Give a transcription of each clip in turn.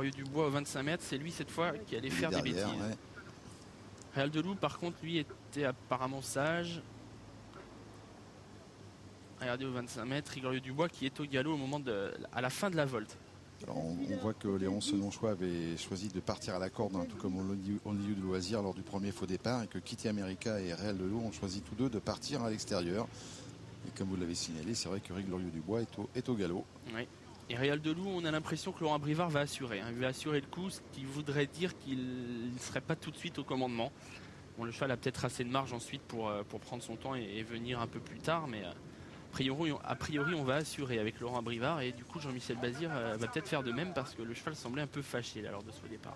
Glorieux Dubois au 25 mètres, c'est lui cette fois qui allait faire des bêtises. Ouais. Réal de Lou par contre lui était apparemment sage. Regardez au 25 mètres, Glorieux Dubois qui est au galop au moment à la fin de la volte. Alors on voit que Léon Senonchois avait choisi de partir à la corde, tout comme Only You de Loisir lors du premier faux départ, et que Kitty America et Réal de Lou ont choisi tous deux de partir à l'extérieur. Et comme vous l'avez signalé, c'est vrai que Glorieux Dubois est au galop. Oui. Et Réal de Lou, on a l'impression que Laurent Brivard va assurer. Il va assurer le coup, ce qui voudrait dire qu'il ne serait pas tout de suite au commandement. Bon, le cheval a peut-être assez de marge ensuite pour prendre son temps et venir un peu plus tard, mais a priori, on va assurer avec Laurent Brivard. Et du coup, Jean-Michel Bazir va peut-être faire de même parce que le cheval semblait un peu fâché là, lors de ce départ.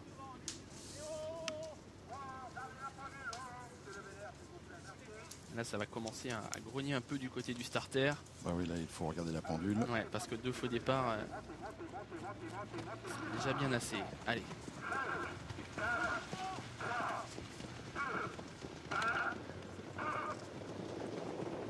Là, ça va commencer à grogner un peu du côté du starter. Bah oui, là, il faut regarder la pendule. Ouais, parce que 2 faux départs, c'est déjà bien assez. Allez.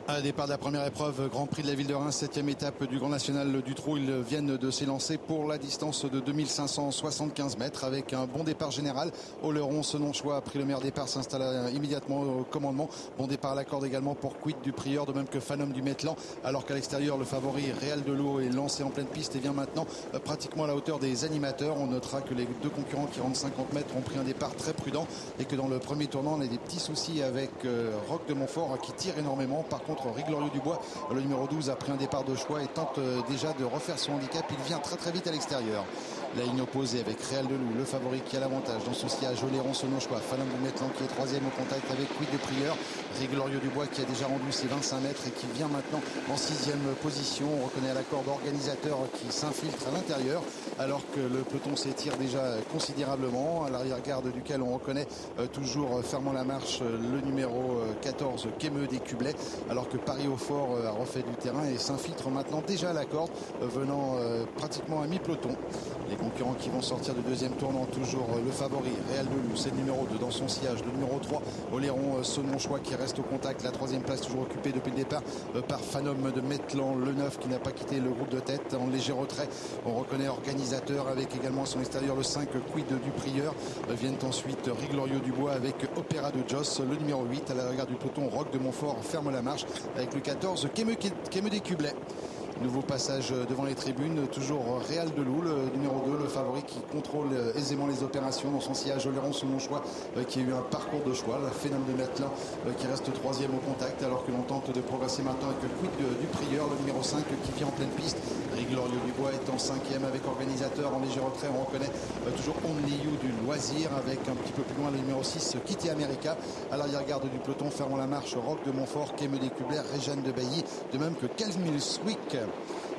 À départ de la première épreuve, Grand Prix de la Ville de Reims, 7e étape du Grand National du Trot. Ils viennent de s'élancer pour la distance de 2575 mètres avec un bon départ général. Oleron, Senonchois a pris le meilleur départ, s'installe immédiatement au commandement. Bon départ à la corde également pour Quid du Prieur, de même que Phanom du Metlan. Alors qu'à l'extérieur, le favori Réal de Lou est lancé en pleine piste et vient maintenant pratiquement à la hauteur des animateurs. On notera que les deux concurrents qui rentrent 50 mètres ont pris un départ très prudent et que dans le premier tournant, on a des petits soucis avec Roch de Montfort qui tire énormément. Par contre, Glorieux Dubois, le numéro 12, a pris un départ de choix et tente déjà de refaire son handicap. Il vient très vite à l'extérieur. La ligne opposée avec Réal de Lou, le favori qui a l'avantage dans son sillage. Oleron, Senonchois, Phanom du Metlan qui est 3e au contact avec Quid de Prieur. Glorieux Dubois qui a déjà rendu ses 25 mètres et qui vient maintenant en 6e position. On reconnaît à la corde organisateur qui s'infiltre à l'intérieur alors que le peloton s'étire déjà considérablement. À l'arrière-garde duquel on reconnaît toujours fermant la marche le numéro 14, Quémeux des Cublets, alors que Paris au Fort a refait du terrain et s'infiltre maintenant déjà à la corde, venant pratiquement à mi-peloton. Les concurrents qui vont sortir du deuxième tournant, toujours le favori Réal de Lou, c'est le numéro 2 dans son sillage. Le numéro 3, Oleron, Senonchois qui reste au contact. La 3e place toujours occupée depuis le départ par Phanom de Metlan, le 9 qui n'a pas quitté le groupe de tête en léger retrait. On reconnaît organisateur avec également à son extérieur le 5, Quid du Prieur. Viennent ensuite Glorieux Dubois avec Opéra de Joss, le numéro 8. À l'arrière du peloton, Roch de Montfort ferme la marche avec le 14, Quémeux des Cublets. Nouveau passage devant les tribunes, toujours Réal de Lou, le numéro 2, le favori qui contrôle aisément les opérations dans son sillage. Oleron, Senonchois qui a eu un parcours de choix. La Phanom de Metlan qui reste 3e au contact alors que l'on tente de progresser maintenant avec le Quid du Prieur, le numéro 5 qui vient en pleine piste. Glorieux Dubois est en 5e avec organisateur en léger retrait. On reconnaît toujours Only You du Loisir avec un petit peu plus loin le numéro 6, Kitty America. À l'arrière-garde du peloton, fermant la marche, Roch de Montfort, Quémeux des Cublets, Réjeanne de Bailly, de même que Calvin Swick.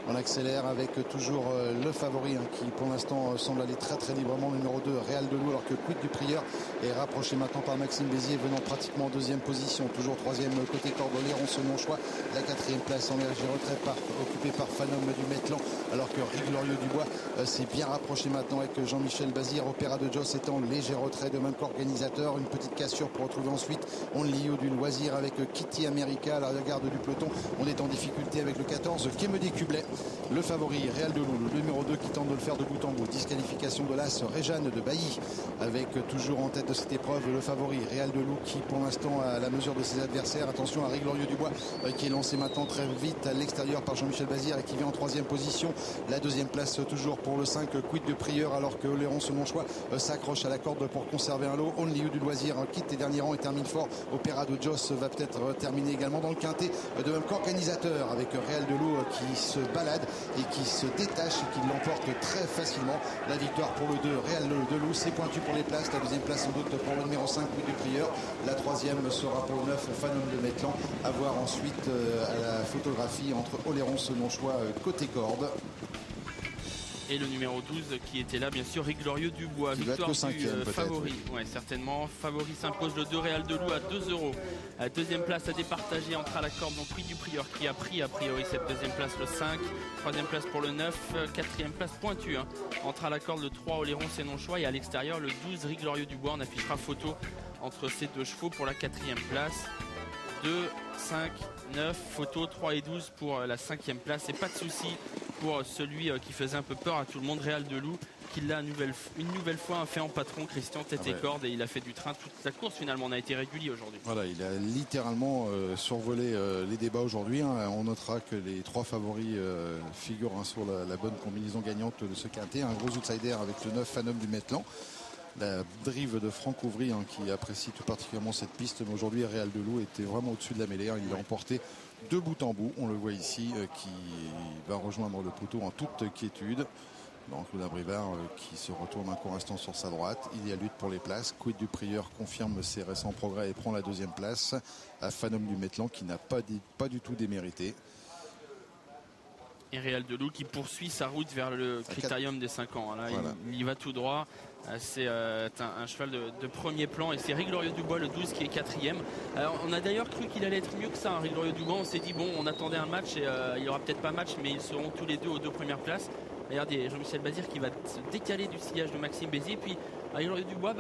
On accélère avec toujours le favori qui pour l'instant semble aller très librement, le numéro 2, Réal de Lou, alors que Quid du Prieur est rapproché maintenant par Maxime Bézier, venant pratiquement en 2e position. Toujours 3e côté corde, Oleron, Senonchois. La 4e place en léger retrait occupée par Phanom du Metlan, alors que Glorieux Dubois s'est bien rapproché maintenant avec Jean-Michel Bazir. Opéra de Joss est en léger retrait, de même qu'organisateur. Une petite cassure pour retrouver ensuite Only You du Loisir avec Kitty America à l'arrière-garde du peloton. On est en difficulté avec le 14, Quémeux des Cublets. Le favori Réal de Lou, le numéro 2 qui tente de le faire de bout en bout. Disqualification de l'As Réjeanne de Bailly avec toujours en tête de cette épreuve le favori Réal de Lou qui pour l'instant a la mesure de ses adversaires. Attention à Glorieux Dubois qui est lancé maintenant très vite à l'extérieur par Jean-Michel Bazir et qui vient en 3e position. La 2e place toujours pour le 5, Quid de Prieur, alors que Oleron, Senonchois s'accroche à la corde pour conserver un lot. Only You du Loisir quitte les derniers rangs et termine fort. Opéra de Joss va peut-être terminer également dans le quintet, de même qu'organisateur avec Réal de Lou qui se balade et qui se détache et qui l'emporte très facilement. La victoire pour le 2, Réal de Lou, c'est pointu pour les places. La 2e place sans doute pour le numéro 5, Quid du Prieur. La 3e sera pour le 9, Phanom de Metlan. À voir ensuite à la photographie entre Oleron, Senonchois côté corde. Et le numéro 12 qui était là, bien sûr, Glorieux Dubois. Victoire du favori. Ouais, certainement. Favori s'impose le 2, Réal de Lou à 2 €. À 2e place à départager entre à la corde, donc Quid du Prieur qui a pris a priori cette 2e place, le 5. 3e place pour le 9. 4e place pointu. Entre à la corde le 3, Oleron, Senonchois. Et à l'extérieur le 12, Glorieux Dubois. On affichera photo entre ces deux chevaux pour la 4e place. 2, 5, 9, photo 3 et 12 pour la 5e place. Et pas de souci pour celui qui faisait un peu peur à tout le monde, Réal de Lou, qu'il l'a une nouvelle fois fait en patron, Christian, tête et corde, et il a fait du train toute la course finalement. On a été régulier aujourd'hui. Voilà, il a littéralement survolé les débats aujourd'hui. On notera que les 3 favoris figurent sur la bonne combinaison gagnante de ce quintet. Un gros outsider avec le 9 Phanom du Metlan. La drive de Franck Ouvry qui apprécie tout particulièrement cette piste, mais aujourd'hui Réal de Lou était vraiment au-dessus de la mêlée. Il l'a emporté de bout en bout, on le voit ici, qui va rejoindre le poteau en toute quiétude. Donc Claude Abrivard qui se retourne un court instant sur sa droite. Il y a lutte pour les places. Quid du Prieur confirme ses récents progrès et prend la 2e place à Phanom du Metlan qui n'a pas du tout démérité. Et Réal de Lou qui poursuit sa route vers le critérium des 5 ans. Là, voilà. il y va tout droit. C'est un cheval de premier plan et c'est Riglorieux Dubois le 12 qui est 4e. Alors, on a d'ailleurs cru qu'il allait être mieux que ça, Riglorieux Dubois. On s'est dit bon, on attendait un match et il n'y aura peut-être pas match, mais ils seront tous les deux aux 2 premières places. Regardez, Jean-Michel Bazir qui va se décaler du sillage de Maxime Bézier. Puis Riglorieux Dubois,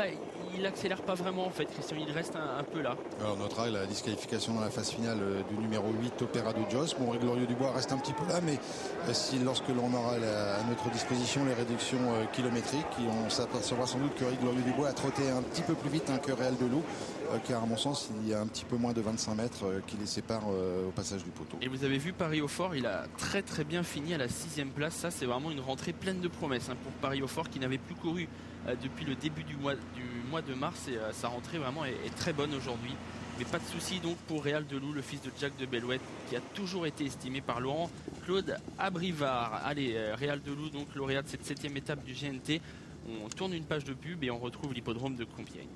il n'accélère pas vraiment en fait, Christian, il reste un peu là. Alors on notera la disqualification dans la phase finale du numéro 8 Opéra de Joss. Bon, Riglorieux Dubois reste un petit peu là, mais lorsque l'on aura à notre disposition les réductions kilométriques, on s'apercevra sans doute que Riglorieux Dubois a trotté un petit peu plus vite que Réal de Lou, car à mon sens il y a un petit peu moins de 25 mètres qui les séparent au passage du poteau. Et vous avez vu Paris-Hautfort, il a très très bien fini à la 6e place. Ça c'est vraiment une rentrée pleine de promesses pour Paris-Hautfort qui n'avait plus couru depuis le début du mois de mars, et sa rentrée vraiment est très bonne aujourd'hui. Mais pas de souci donc pour Réal de Lou, le fils de Jack de Bellouette, qui a toujours été estimé par Laurent Claude Abrivard. Allez, Réal de Lou, donc lauréat de cette 7e étape du GNT. On tourne une page de pub et on retrouve l'hippodrome de Compiègne.